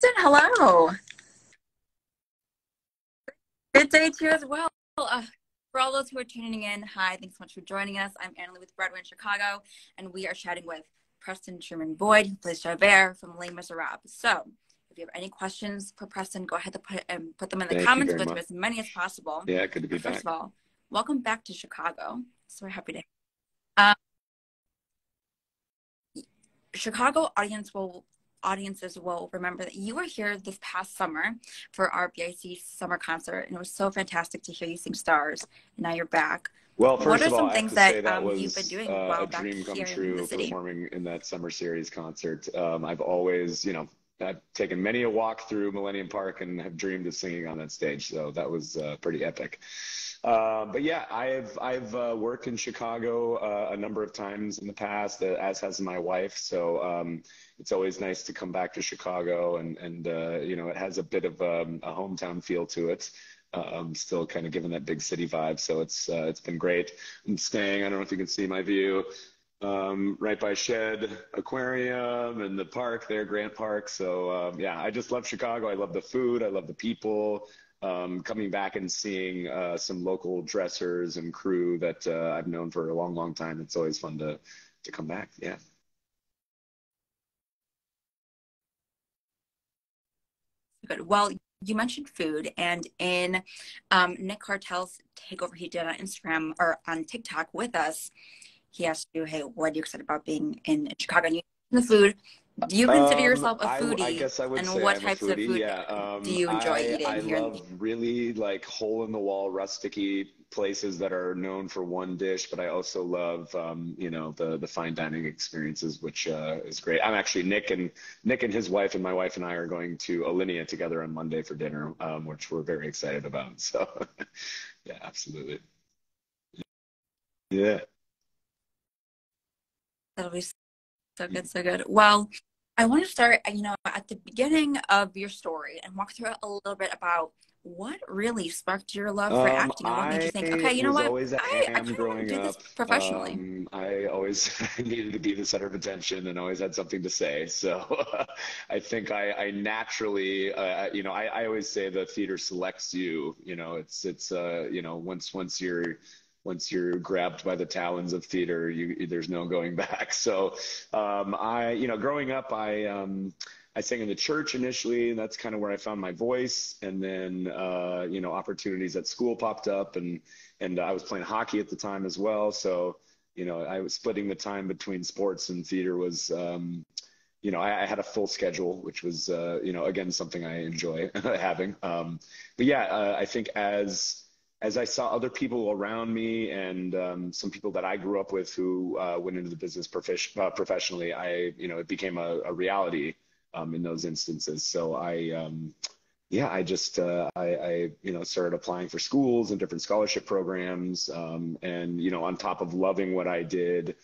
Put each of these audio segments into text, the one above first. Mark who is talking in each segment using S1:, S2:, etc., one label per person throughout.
S1: Hello. Good day to you as well. For all those who are tuning in, hi, thanks so much for joining us. I'm Annalie with Broadway in Chicago, and we are chatting with Preston Truman Boyd, who plays Javert from Les Misérables. So, if you have any questions for Preston, go ahead and put them in the
S2: Thank you
S1: comments.
S2: very
S1: We'll get to
S2: much.
S1: as many as possible.
S2: Yeah, good to be
S1: But first
S2: back.
S1: of all, welcome back to Chicago. So we're happy to. Um, Chicago audiences will remember that you were here this past summer for our BIC summer concert, and it was so fantastic to hear you sing Stars. And now you're back.
S2: Well,
S1: What
S2: first
S1: are
S2: of all,
S1: some
S2: I have
S1: things
S2: to
S1: that
S2: say that
S1: you've been
S2: was
S1: doing
S2: a
S1: while back
S2: dream come
S1: here in the
S2: true
S1: city?
S2: performing in that summer series concert. I've always, I've taken many a walk through Millennium Park and have dreamed of singing on that stage. So that was pretty epic. But yeah, I've worked in Chicago a number of times in the past, as has my wife. So it's always nice to come back to Chicago, and it has a bit of a hometown feel to it. Still kind of given that big city vibe. So it's been great. I'm staying. I don't know if you can see my view. Right by Shed Aquarium and the park there, Grant Park. So yeah, I just love Chicago. I love the food. I love the people. Coming back and seeing some local dressers and crew that I've known for a long, long time. It's always fun to come back. Yeah.
S1: Good. Well, you mentioned food, and in Nick Cartel's takeover he did on Instagram or on TikTok with us, he asked you, "Hey, what are you excited about being in Chicago?" And you mentioned the food. Do you consider yourself a
S2: I
S1: foodie?
S2: guess I would
S1: And
S2: say
S1: what
S2: I'm a
S1: types of
S2: foodie.
S1: food
S2: Yeah.
S1: do you enjoy
S2: I
S1: eating here in
S2: love really like hole in the wall, rusticy places that are known for one dish, but I also love the fine dining experiences, which is great. I'm actually Nick and his wife and my wife and I are going to Alinea together on Monday for dinner, which we're very excited about. So yeah, absolutely. Yeah.
S1: That'll be so good, so good. Well, I want to start, at the beginning of your story and walk through a little bit about what really sparked your love for acting and what made you think, okay,
S2: I
S1: you know
S2: was
S1: what?
S2: always a
S1: I
S2: ham
S1: kind of want
S2: growing
S1: to do this
S2: up.
S1: professionally.
S2: I always needed to be the center of attention and always had something to say. So I think I naturally, I always say the theater selects you. Once you're grabbed by the talons of theater, there's no going back. So growing up, I sang in the church initially, and that's kind of where I found my voice. And then, opportunities at school popped up, and I was playing hockey at the time as well. So, I was splitting the time between sports and theater was, I had a full schedule, which was, again, something I enjoy having. But yeah, I think as I saw other people around me and some people that I grew up with who went into the business professionally, it became a reality in those instances. So yeah, I just started applying for schools and different scholarship programs, and on top of loving what I did,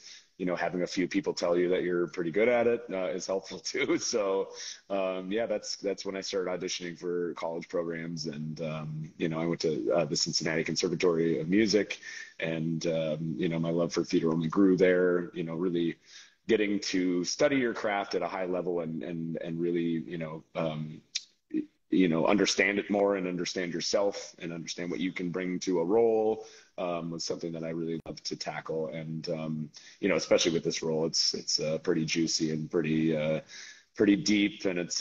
S2: having a few people tell you that you're pretty good at it is helpful too. So yeah, that's when I started auditioning for college programs, and I went to the Cincinnati Conservatory of Music, and my love for theater only grew there. Really getting to study your craft at a high level and really understand it more and understand yourself and understand what you can bring to a role was something that I really love to tackle. And especially with this role, it's pretty juicy and pretty deep, and it's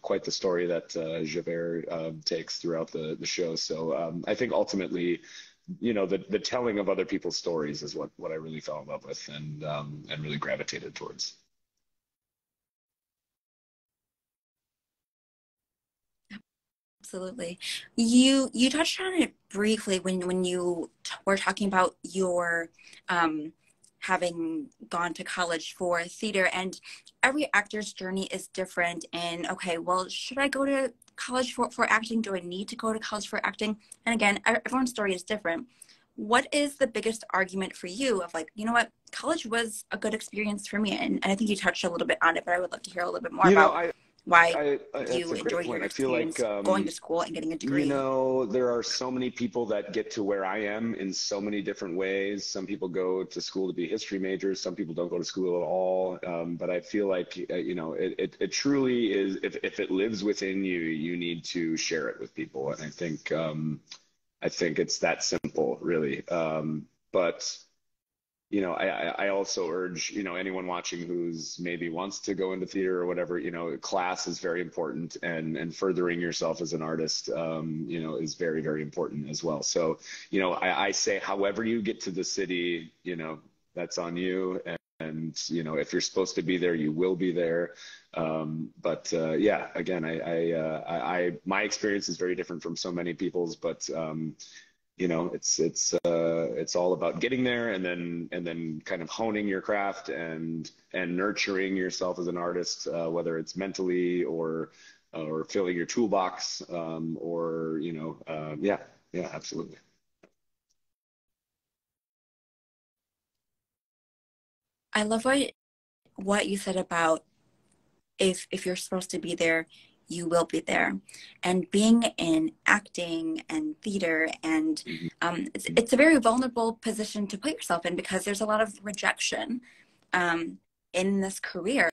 S2: quite the story that Javert takes throughout the show. So I think ultimately, the telling of other people's stories is what I really fell in love with and really gravitated towards.
S1: Absolutely. You touched on it briefly when you were talking about your um, having gone to college for theater, and every actor's journey is different. And okay, well, should I go to college for acting? Do I need to go to college for acting? And again, everyone's story is different. What is the biggest argument for you of like, you know what, college was a good experience for me? And I think you touched a little bit on it, but I would love to hear a little bit more
S2: You know,
S1: about
S2: I
S1: why
S2: That's
S1: you
S2: a great
S1: enjoy your
S2: point. I feel like,
S1: experience going to school and getting a
S2: you
S1: degree.
S2: know, there are so many people that get to where I am in so many different ways. Some people go to school to be history majors. Some people don't go to school at all. But I feel like, you know, it truly is, if it lives within you, you need to share it with people. And I think it's that simple, really. But you know, I also urge, you know, anyone watching who's maybe wants to go into theater or whatever, you know, class is very important, and furthering yourself as an artist, you know, is very, very important as well. So, you know, I say, however you get to the city, you know, that's on you. And, you know, if you're supposed to be there, you will be there. Yeah, again, my experience is very different from so many people's, but, you know, it's all about getting there, and then kind of honing your craft and nurturing yourself as an artist, whether it's mentally or filling your toolbox, or you know, yeah, yeah, absolutely.
S1: I love what you said about if you're supposed to be there, you will be there. And being in acting and theater, and
S2: Mhm.
S1: it's a very vulnerable position to put yourself in because there's a lot of rejection um, in this career.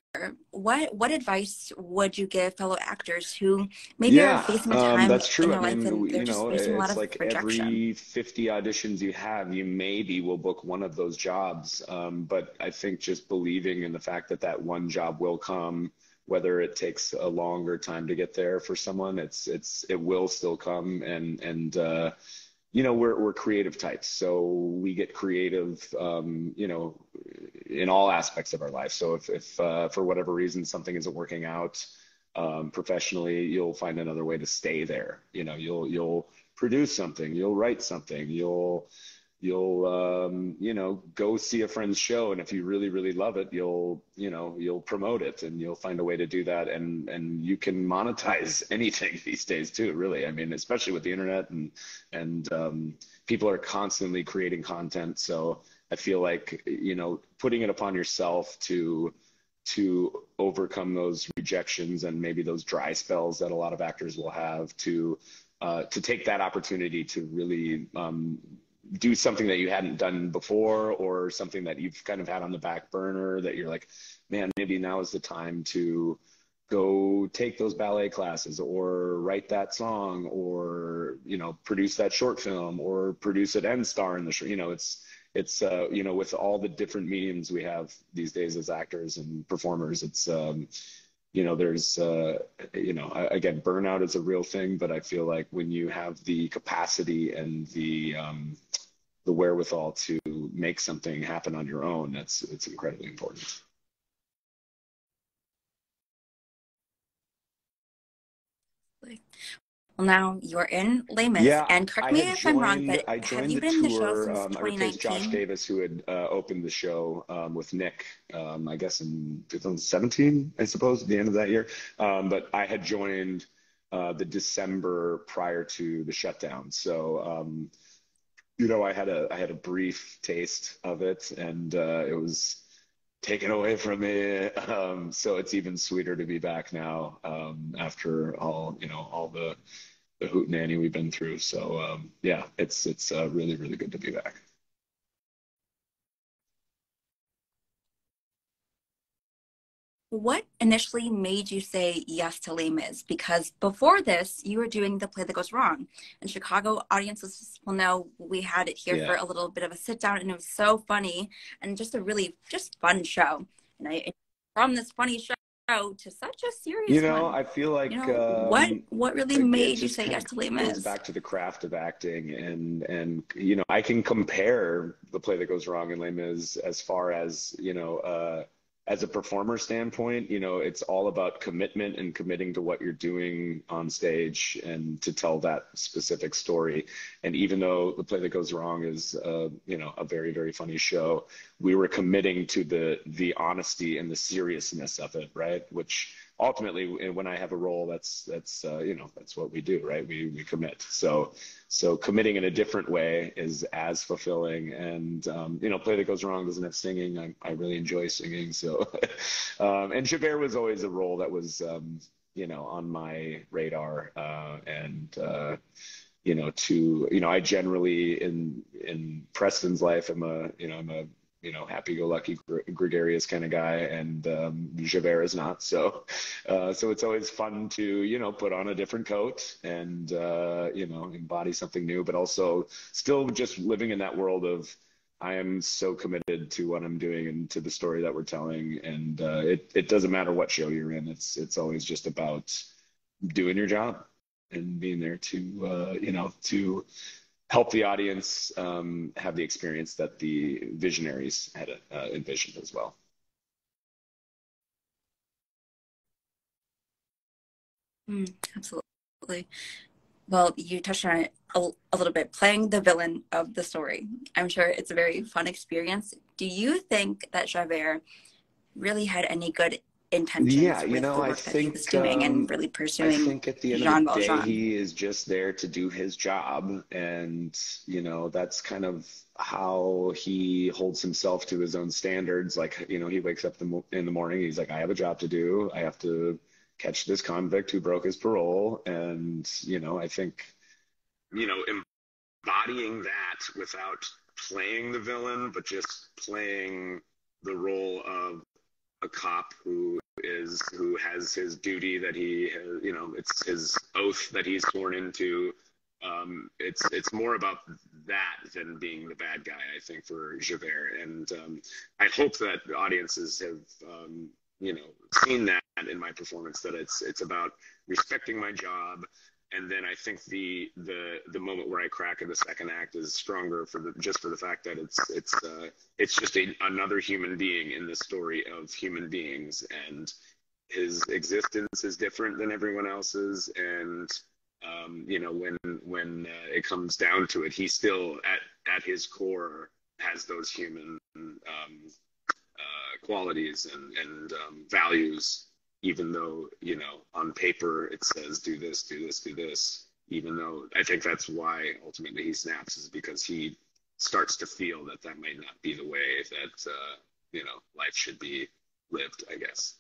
S1: What advice would you give fellow actors who maybe are
S2: Yeah,
S1: facing a time
S2: that's
S1: in
S2: true. I
S1: their life
S2: mean,
S1: and they're
S2: you
S1: just
S2: know,
S1: facing a lot
S2: it's
S1: of
S2: like
S1: rejection?
S2: every 50 auditions you have, you maybe will book one of those jobs. But I think just believing in the fact that that one job will come, whether it takes a longer time to get there for someone, it will still come. And you know, we're creative types, so we get creative, you know, in all aspects of our life. So if for whatever reason something isn't working out, professionally, you'll find another way to stay there. You know, you'll produce something, you'll write something, you'll you know, go see a friend's show, and if you really really love it, you know, you'll promote it, and you'll find a way to do that, and you can monetize anything these days too, really. I mean, especially with the internet, and people are constantly creating content. So I feel like, you know, putting it upon yourself to overcome those rejections and maybe those dry spells that a lot of actors will have, to take that opportunity to really do something that you hadn't done before, or something that you've kind of had on the back burner that you're like, man, maybe now is the time to go take those ballet classes, or write that song, or, you know, produce that short film, or produce it and star in the show. You know, it's you know, with all the different mediums we have these days as actors and performers, it's you know, there's you know, again, burnout is a real thing, but I feel like when you have the capacity and the wherewithal to make something happen on your own, it's incredibly important.
S1: Well, now you're in Les Mis,
S2: Yeah,
S1: and correct me if I'm wrong, but
S2: I
S1: have
S2: joined
S1: you
S2: the
S1: been in the show
S2: tour.
S1: since
S2: I replaced Josh
S1: 2019?
S2: Davis, who had opened the show, with Nick, I guess in 2017, I suppose, at the end of that year. But I had joined the December prior to the shutdown. So, you know, I had a brief taste of it, and it was taken away from me. So it's even sweeter to be back now, after all, you know, all the hoot nanny we've been through. So yeah, it's really really good to be back.
S1: What initially made you say yes to Les Mis? Because before this, you were doing The Play That Goes Wrong. And Chicago audiences will know we had it here for
S2: Yeah.
S1: a little bit of a sit down, and it was so funny and just a really just fun show. And from this funny show to such a
S2: You
S1: serious
S2: know,
S1: one,
S2: I feel
S1: you
S2: like,
S1: know, what really
S2: it
S1: made you
S2: just
S1: say
S2: kind
S1: yes
S2: of
S1: to Les
S2: goes
S1: Mis?
S2: back to the craft of acting, and you know, I can compare The Play That Goes Wrong and Les Mis as far as, you know, as a performer standpoint. You know, it's all about commitment and committing to what you're doing on stage and to tell that specific story. And even though The Play That Goes Wrong is, you know, a very very funny show, we were committing to the honesty and the seriousness of it, right? Which ultimately, when I have a role, that's you know, that's what we do, right? We commit. So committing in a different way is as fulfilling. And you know, Play That Goes Wrong doesn't have singing. I really enjoy singing. So and Javert was always a role that was on my radar. I generally in Preston's life, I'm a happy-go-lucky, gregarious kind of guy, and Javert is not. So it's always fun to put on a different coat and embody something new, but also still just living in that world of I am so committed to what I'm doing and to the story that we're telling, and it doesn't matter what show you're in. It's always just about doing your job and being there to help the audience have the experience that the visionaries had envisioned as well.
S1: Absolutely. Well, you touched on it a little bit, playing the villain of the story. I'm sure it's a very fun experience. Do you think that Javert really had any good
S2: Yeah,
S1: intentions with the
S2: I
S1: work that he was
S2: think
S1: doing and really
S2: I
S1: pursuing
S2: think at the end of the
S1: Jean
S2: day,
S1: Valjean?
S2: he is just there to do his job, and that's kind of how he holds himself to his own standards. Like, he wakes up in the morning, he's like, I have a job to do. I have to catch this convict who broke his parole, and I think embodying that without playing the villain, but just playing the role of a cop who has his duty that he has, it's his oath that he's sworn into. It's more about that than being the bad guy, I think, for Javert. And I hope that audiences have seen that in my performance, that it's about respecting my job. And then I think the moment where I crack in the second act is stronger for the fact that it's just another human being in the story of human beings, and his existence is different than everyone else's. And when it comes down to it, he still at his core has those human qualities and values, even though on paper it says do this, do this, do this. Even though I think that's why ultimately he snaps, is because he starts to feel that might not be the way that life should be lived, I guess.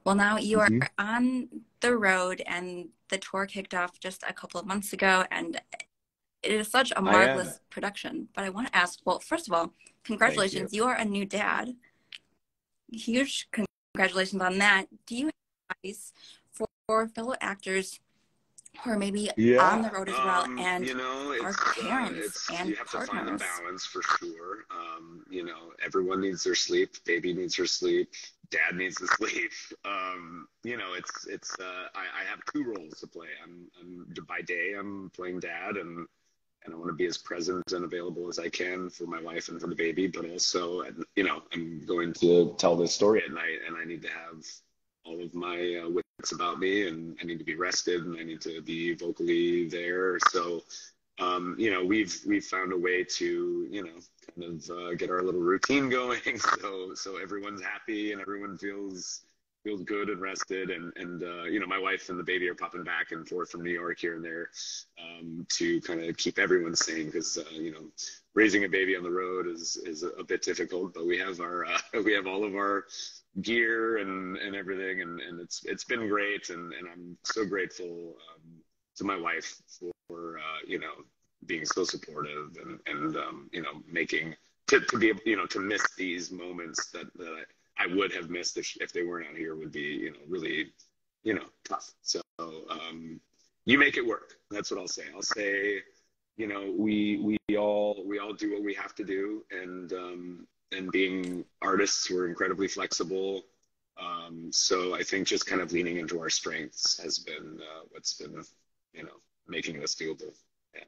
S1: Well, now you are
S2: Mm-hmm.
S1: on the road, and the tour kicked off just a couple of months ago, and it is such a
S2: I am.
S1: marvelous production. But I want to ask, well, first of all,
S2: Thank you.
S1: congratulations. You are a new dad. Huge congratulations on that. Do you have advice for fellow actors who are maybe on
S2: Yeah,
S1: the road as well, and our parents
S2: it's you
S1: and
S2: have to find the
S1: partners?
S2: balance for sure. Everyone needs their sleep. Baby needs her sleep. Dad needs to sleep. I have two roles to play. I'm by day I'm playing dad, and I want to be as present and available as I can for my wife and for the baby. But also, I'm going to tell this story at night, and I need to have all of my wits about me, and I need to be rested, and I need to be vocally there. So, we've found a way to, kind of get our little routine going, so everyone's happy and everyone feels good and rested, and my wife and the baby are popping back and forth from New York here and there, to kind of keep everyone sane, because raising a baby on the road is a bit difficult, but we have we have all of our gear and everything, and it's been great, and I'm so grateful to my wife for being so supportive, and making to be able to miss these moments that I would have missed if they weren't out here, would be really tough. So you make it work. That's what I'll say. I'll say we all do what we have to do, and being artists, we're incredibly flexible. So I think just kind of leaning into our strengths has been what's been making this doable. Yeah.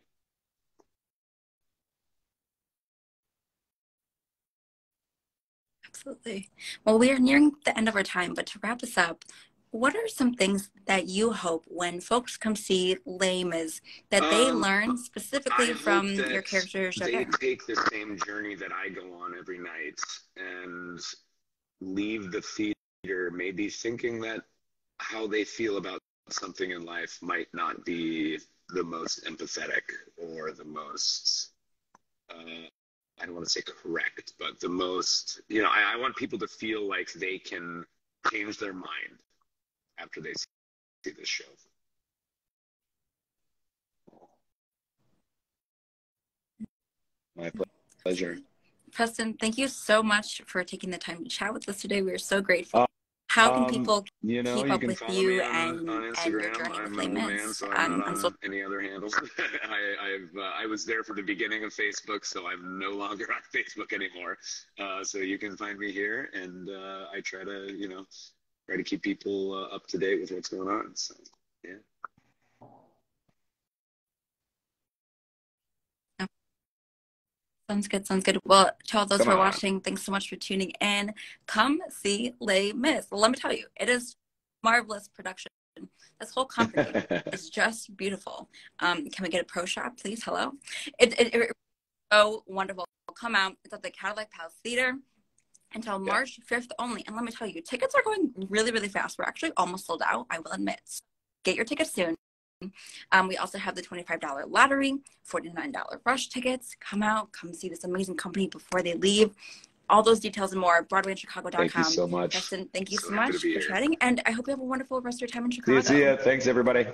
S1: Absolutely. Well, we are nearing the end of our time, but to wrap us up, what are some things that you hope when folks come see Les Mis that they
S2: Um,
S1: learn
S2: I
S1: specifically
S2: hope
S1: from your
S2: that
S1: character
S2: they
S1: Javert?
S2: take the same journey that I go on every night, and leave the theater maybe thinking that how they feel about something in life might not be the most empathetic or the most uh, I don't want to say correct, but the most, I want people to feel like they can change their mind after they see this show. My pleasure.
S1: Preston, thank you so much for taking the time to chat with us today. We are so grateful. How can people keep
S2: You
S1: up
S2: can
S1: with
S2: follow me
S1: you
S2: on
S1: and your
S2: Instagram.
S1: journey with
S2: I'm
S1: Les
S2: an old man,
S1: Mis
S2: so I'm not
S1: on
S2: on any other handles. I was there for the beginning of Facebook, so I'm no longer on Facebook anymore. So you can find me here, and I try to keep people up to date with what's going on. So yeah.
S1: Sounds good. Sounds good. Well, to all those
S2: Come
S1: who are
S2: on.
S1: watching, thanks so much for tuning in. Come see Les Mis. Let me tell you, it is marvelous production. This whole company is just beautiful. Can we get a pro shot, please? Hello. It's so wonderful. Come out. It's at the Cadillac Palace Theater until
S2: Yeah.
S1: March 5th only. And let me tell you, tickets are going really, really fast. We're actually almost sold out, I will admit. So get your tickets soon. We also have the $25 lottery, $49 rush tickets. Come out, come see this amazing company before they leave. All those details and more, BroadwayInChicago.com.
S2: Thank you so much.
S1: Preston, thank you
S2: So
S1: so
S2: happy to
S1: much
S2: be
S1: for
S2: here.
S1: chatting, and I hope you have a wonderful rest of your time in
S2: See
S1: Chicago.
S2: ya. Thanks, everybody.